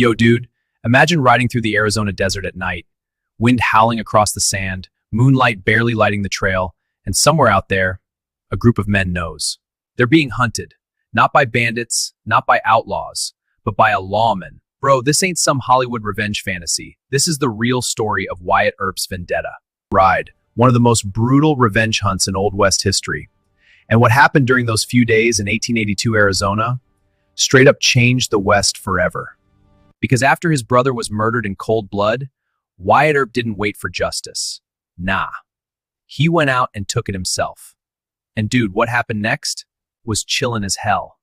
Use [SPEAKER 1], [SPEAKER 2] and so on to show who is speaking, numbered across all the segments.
[SPEAKER 1] Yo, dude, imagine riding through the Arizona desert at night, wind howling across the sand, moonlight barely lighting the trail, and somewhere out there, a group of men knows. They're being hunted, not by bandits, not by outlaws, but by a lawman. Bro, this ain't some Hollywood revenge fantasy. This is the real story of Wyatt Earp's Vendetta Ride, one of the most brutal revenge hunts in Old West history. And what happened during those few days in 1882 Arizona straight up changed the West forever. Because after his brother was murdered in cold blood, Wyatt Earp didn't wait for justice. Nah. He went out and took it himself. And dude, what happened next was chillin' as hell.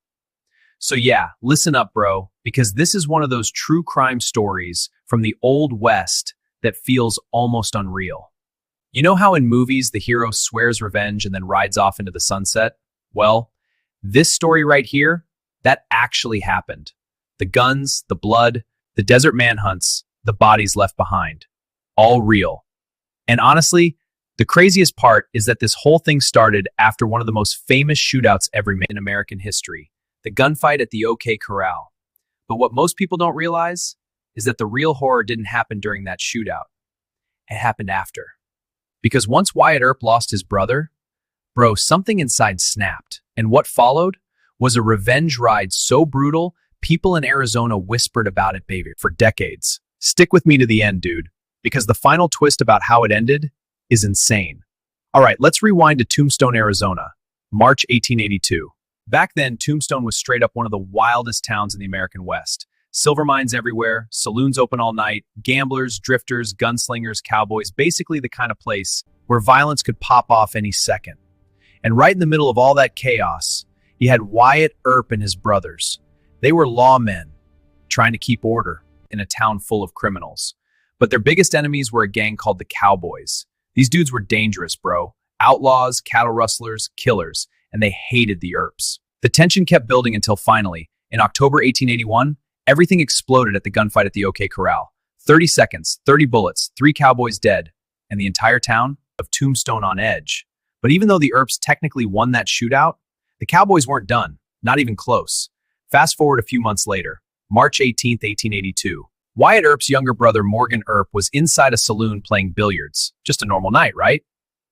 [SPEAKER 1] So yeah, listen up, bro, because this is one of those true crime stories from the Old West that feels almost unreal. You know how in movies the hero swears revenge and then rides off into the sunset? Well, this story right here, that actually happened. The guns, the blood, the desert manhunts, the bodies left behind. All real. And honestly, the craziest part is that this whole thing started after one of the most famous shootouts ever made in American history, the gunfight at the OK Corral. But what most people don't realize is that the real horror didn't happen during that shootout. It happened after. Because once Wyatt Earp lost his brother, bro, something inside snapped. And what followed was a revenge ride so brutal, people in Arizona whispered about it, baby, for decades. Stick with me to the end, dude, because the final twist about how it ended is insane. All right, let's rewind to Tombstone, Arizona, March 1882. Back then, Tombstone was straight up one of the wildest towns in the American West. Silver mines everywhere, saloons open all night, gamblers, drifters, gunslingers, cowboys, basically the kind of place where violence could pop off any second. And right in the middle of all that chaos, you had Wyatt Earp and his brothers. They were lawmen, trying to keep order in a town full of criminals. But their biggest enemies were a gang called the Cowboys. These dudes were dangerous, bro. Outlaws, cattle rustlers, killers, and they hated the Earps. The tension kept building until finally, in October 1881, everything exploded at the gunfight at the OK Corral. 30 seconds, 30 bullets, 3 cowboys dead, and the entire town of Tombstone on edge. But even though the Earps technically won that shootout, the Cowboys weren't done, not even close. Fast forward a few months later, March 18th, 1882. Wyatt Earp's younger brother Morgan Earp was inside a saloon playing billiards. Just a normal night, right?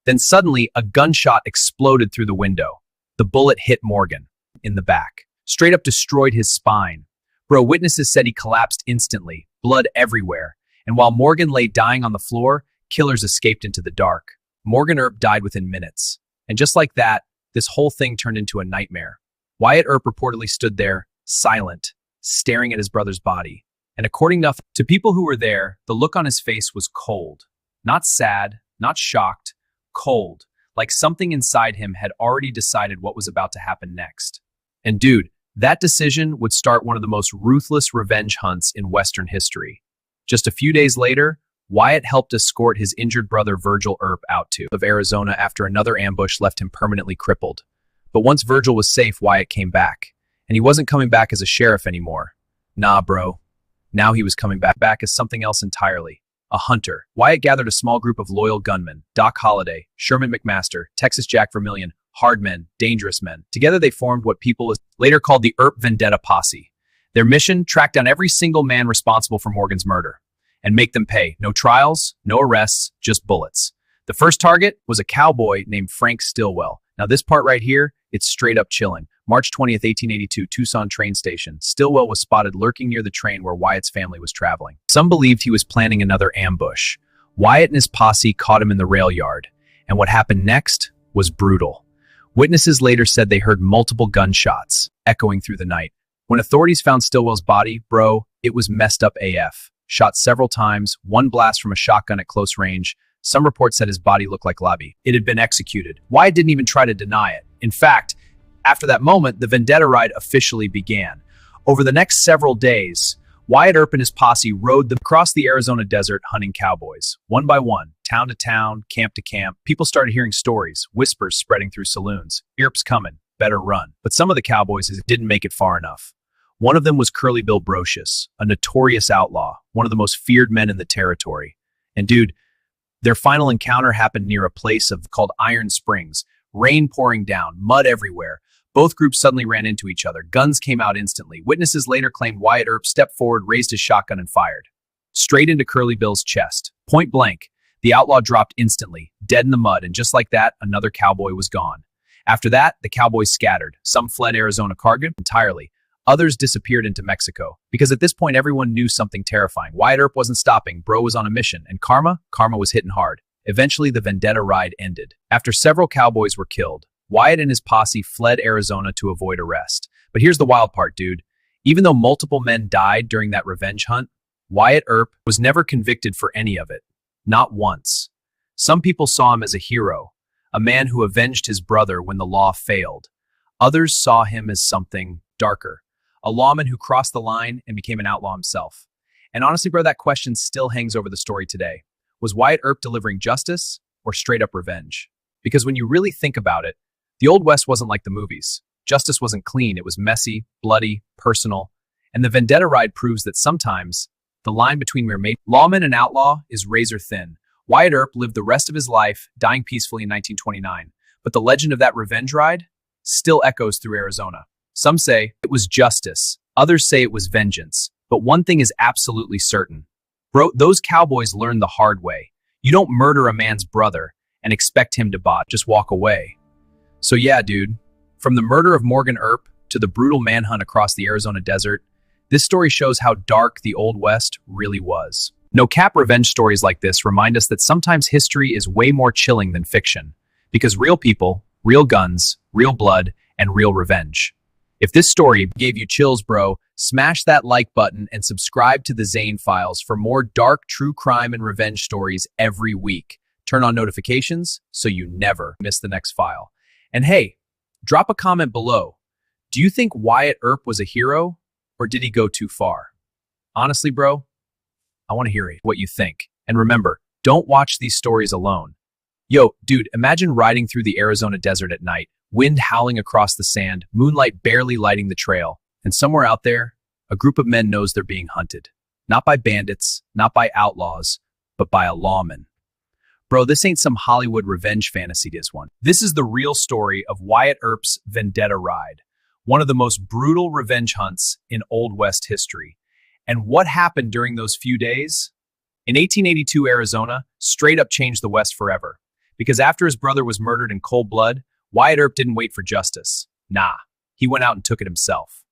[SPEAKER 1] Then suddenly, a gunshot exploded through the window. The bullet hit Morgan in the back, straight up destroyed his spine. Bro, witnesses said he collapsed instantly, blood everywhere. And while Morgan lay dying on the floor, killers escaped into the dark. Morgan Earp died within minutes. And just like that, this whole thing turned into a nightmare. Wyatt Earp reportedly stood there, silent, staring at his brother's body. And according to people who were there, the look on his face was cold. Not sad, not shocked, cold. Like something inside him had already decided what was about to happen next. And dude, that decision would start one of the most ruthless revenge hunts in Western history. Just a few days later, Wyatt helped escort his injured brother Virgil Earp out of Arizona after another ambush left him permanently crippled. But once Virgil was safe, Wyatt came back. And he wasn't coming back as a sheriff anymore. Nah, bro. Now he was coming back as something else entirely. A hunter. Wyatt gathered a small group of loyal gunmen, Doc Holliday, Sherman McMaster, Texas Jack Vermillion, hard men, dangerous men. Together they formed what people later called the Earp Vendetta Posse. Their mission, track down every single man responsible for Morgan's murder and make them pay. No trials, no arrests, just bullets. The first target was a cowboy named Frank Stilwell. Now this part right here, it's straight up chilling. March 20th, 1882, Tucson train station. Stilwell was spotted lurking near the train where Wyatt's family was traveling. Some believed he was planning another ambush. Wyatt and his posse caught him in the rail yard. And what happened next was brutal. Witnesses later said they heard multiple gunshots echoing through the night. When authorities found Stilwell's body, bro, it was messed up AF. Shot several times, one blast from a shotgun at close range. Some reports said his body looked like Labby. It had been executed. Wyatt didn't even try to deny it. In fact, after that moment, the Vendetta Ride officially began. Over the next several days, Wyatt Earp and his posse rode across the Arizona desert hunting cowboys. One by one, town to town, camp to camp, people started hearing stories, whispers spreading through saloons. Earp's coming, better run. But some of the cowboys didn't make it far enough. One of them was Curly Bill Brocius, a notorious outlaw, one of the most feared men in the territory. And dude, their final encounter happened near a place called Iron Springs. Rain pouring down, mud everywhere. Both groups suddenly ran into each other. Guns came out instantly. Witnesses later claimed Wyatt Earp stepped forward, raised his shotgun, and fired. Straight into Curly Bill's chest. Point blank. The outlaw dropped instantly, dead in the mud, and just like that, another cowboy was gone. After that, the cowboys scattered. Some fled Arizona Cargo entirely. Others disappeared into Mexico. Because at this point, everyone knew something terrifying. Wyatt Earp wasn't stopping. Bro was on a mission. And karma was hitting hard. Eventually, the Vendetta Ride ended. After several cowboys were killed, Wyatt and his posse fled Arizona to avoid arrest. But here's the wild part, dude. Even though multiple men died during that revenge hunt, Wyatt Earp was never convicted for any of it. Not once. Some people saw him as a hero, a man who avenged his brother when the law failed. Others saw him as something darker, a lawman who crossed the line and became an outlaw himself. And honestly, bro, that question still hangs over the story today. Was Wyatt Earp delivering justice or straight up revenge? Because when you really think about it, the Old West wasn't like the movies. Justice wasn't clean. It was messy, bloody, personal. And the Vendetta Ride proves that sometimes the line between mere lawman and outlaw is razor thin. Wyatt Earp lived the rest of his life, dying peacefully in 1929. But the legend of that revenge ride still echoes through Arizona. Some say it was justice. Others say it was vengeance. But one thing is absolutely certain. Bro, those cowboys learned the hard way. You don't murder a man's brother and expect him to just walk away. So yeah, dude, from the murder of Morgan Earp to the brutal manhunt across the Arizona desert, this story shows how dark the Old West really was. No cap revenge stories like this remind us that sometimes history is way more chilling than fiction, because real people, real guns, real blood, and real revenge. If this story gave you chills, bro, smash that like button and subscribe to the Zaingi Files for more dark true crime and revenge stories every week. Turn on notifications so you never miss the next file. And hey, drop a comment below. Do you think Wyatt Earp was a hero, or did he go too far? Honestly, bro, I want to hear what you think. And remember, don't watch these stories alone. Yo, dude, imagine riding through the Arizona desert at night, wind howling across the sand, moonlight barely lighting the trail, and somewhere out there, a group of men knows they're being hunted. Not by bandits, not by outlaws, but by a lawman. Bro, this ain't some Hollywood revenge fantasy, this one. This is the real story of Wyatt Earp's Vendetta Ride, one of the most brutal revenge hunts in Old West history. And what happened during those few days? In 1882, Arizona straight up changed the West forever. Because after his brother was murdered in cold blood, Wyatt Earp didn't wait for justice. Nah, he went out and took it himself.